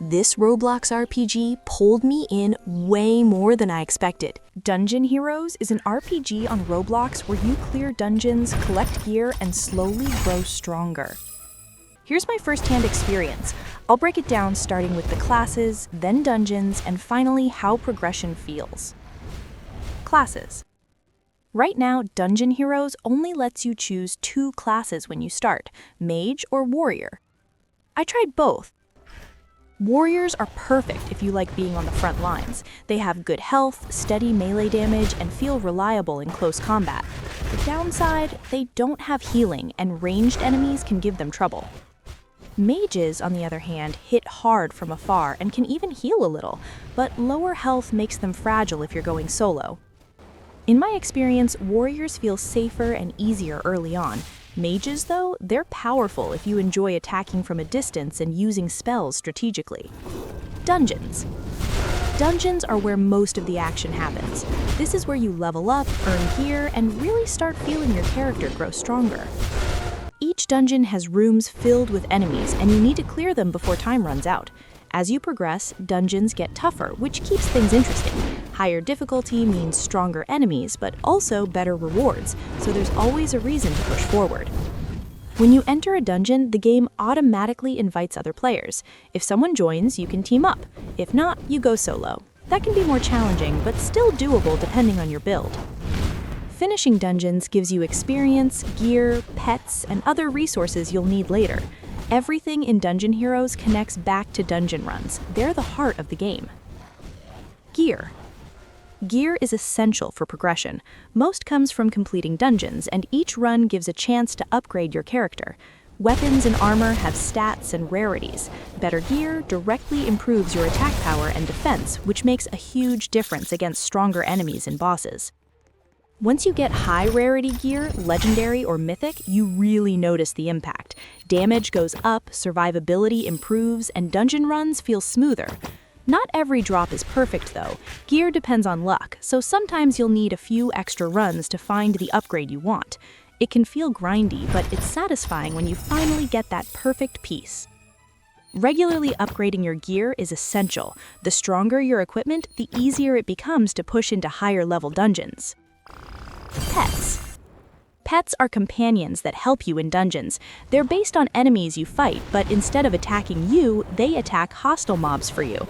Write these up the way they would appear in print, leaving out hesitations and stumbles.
This Roblox RPG pulled me in way more than I expected. Dungeon Heroes is an RPG on Roblox where you clear dungeons, collect gear, and slowly grow stronger. Here's my first-hand experience. I'll break it down starting with the classes, then dungeons, and finally how progression feels. Classes. Right now, Dungeon Heroes only lets you choose 2 classes when you start, Mage or Warrior. I tried both. Warriors are perfect if you like being on the front lines. They have good health, steady melee damage, and feel reliable in close combat. The downside, they don't have healing, and ranged enemies can give them trouble. Mages, on the other hand, hit hard from afar and can even heal a little, but lower health makes them fragile if you're going solo. In my experience, warriors feel safer and easier early on. Mages, though, they're powerful if you enjoy attacking from a distance and using spells strategically. Dungeons. Dungeons are where most of the action happens. This is where you level up, earn gear, and really start feeling your character grow stronger. Each dungeon has rooms filled with enemies, and you need to clear them before time runs out. As you progress, dungeons get tougher, which keeps things interesting. Higher difficulty means stronger enemies, but also better rewards, so there's always a reason to push forward. When you enter a dungeon, the game automatically invites other players. If someone joins, you can team up. If not, you go solo. That can be more challenging, but still doable depending on your build. Finishing dungeons gives you experience, gear, pets, and other resources you'll need later. Everything in Dungeon Heroes connects back to dungeon runs. They're the heart of the game. Gear. Gear is essential for progression. Most comes from completing dungeons, and each run gives a chance to upgrade your character. Weapons and armor have stats and rarities. Better gear directly improves your attack power and defense, which makes a huge difference against stronger enemies and bosses. Once you get high rarity gear, legendary or mythic, you really notice the impact. Damage goes up, survivability improves, and dungeon runs feel smoother. Not every drop is perfect though. Gear depends on luck, so sometimes you'll need a few extra runs to find the upgrade you want. It can feel grindy, but it's satisfying when you finally get that perfect piece. Regularly upgrading your gear is essential. The stronger your equipment, the easier it becomes to push into higher level dungeons. Pets. Pets are companions that help you in dungeons. They're based on enemies you fight, but instead of attacking you, they attack hostile mobs for you.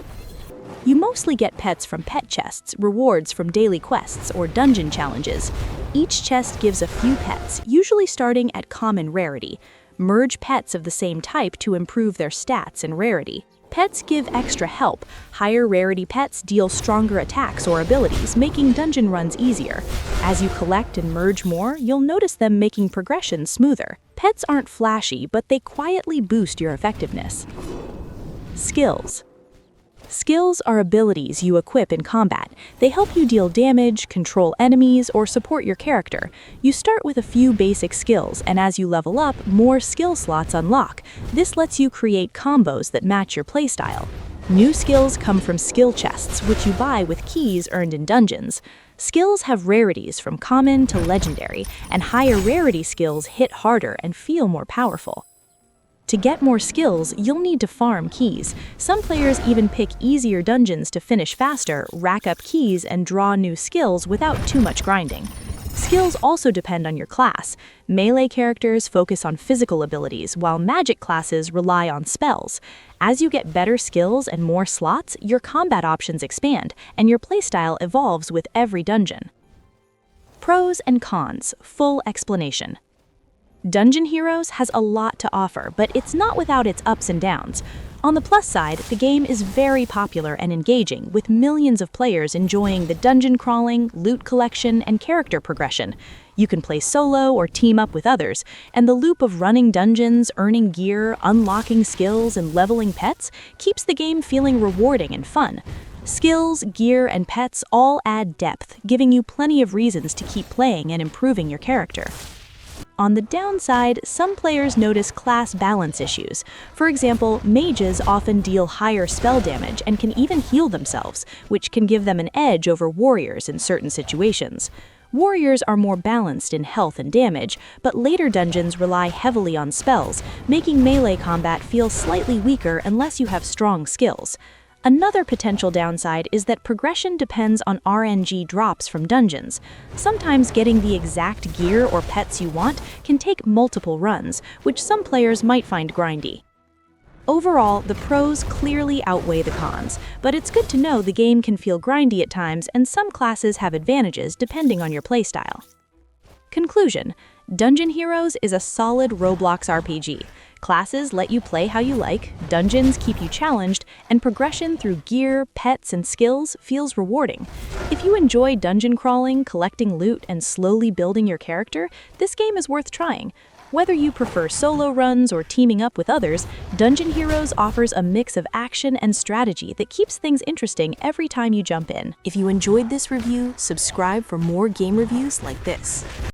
You mostly get pets from pet chests, rewards from daily quests, or dungeon challenges. Each chest gives a few pets, usually starting at common rarity. Merge pets of the same type to improve their stats and rarity. Pets give extra help. Higher rarity pets deal stronger attacks or abilities, making dungeon runs easier. As you collect and merge more, you'll notice them making progression smoother. Pets aren't flashy, but they quietly boost your effectiveness. Skills. Skills are abilities you equip in combat. They help you deal damage, control enemies, or support your character. You start with a few basic skills, and as you level up, more skill slots unlock. This lets you create combos that match your playstyle. New skills come from skill chests, which you buy with keys earned in dungeons. Skills have rarities from common to legendary, and higher rarity skills hit harder and feel more powerful. To get more skills, you'll need to farm keys. Some players even pick easier dungeons to finish faster, rack up keys, and draw new skills without too much grinding. Skills also depend on your class. Melee characters focus on physical abilities, while magic classes rely on spells. As you get better skills and more slots, your combat options expand, and your playstyle evolves with every dungeon. Pros and cons, full explanation. Dungeon Heroes has a lot to offer, but it's not without its ups and downs. On the plus side, the game is very popular and engaging, with millions of players enjoying the dungeon crawling, loot collection, and character progression. You can play solo or team up with others, and the loop of running dungeons, earning gear, unlocking skills, and leveling pets keeps the game feeling rewarding and fun. Skills, gear, and pets all add depth, giving you plenty of reasons to keep playing and improving your character. On the downside, some players notice class balance issues. For example, mages often deal higher spell damage and can even heal themselves, which can give them an edge over warriors in certain situations. Warriors are more balanced in health and damage, but later dungeons rely heavily on spells, making melee combat feel slightly weaker unless you have strong skills. Another potential downside is that progression depends on RNG drops from dungeons. Sometimes getting the exact gear or pets you want can take multiple runs, which some players might find grindy. Overall, the pros clearly outweigh the cons, but it's good to know the game can feel grindy at times and some classes have advantages depending on your playstyle. Conclusion: Dungeon Heroes is a solid Roblox RPG. Classes let you play how you like, dungeons keep you challenged, and progression through gear, pets, and skills feels rewarding. If you enjoy dungeon crawling, collecting loot, and slowly building your character, this game is worth trying. Whether you prefer solo runs or teaming up with others, Dungeon Heroes offers a mix of action and strategy that keeps things interesting every time you jump in. If you enjoyed this review, subscribe for more game reviews like this.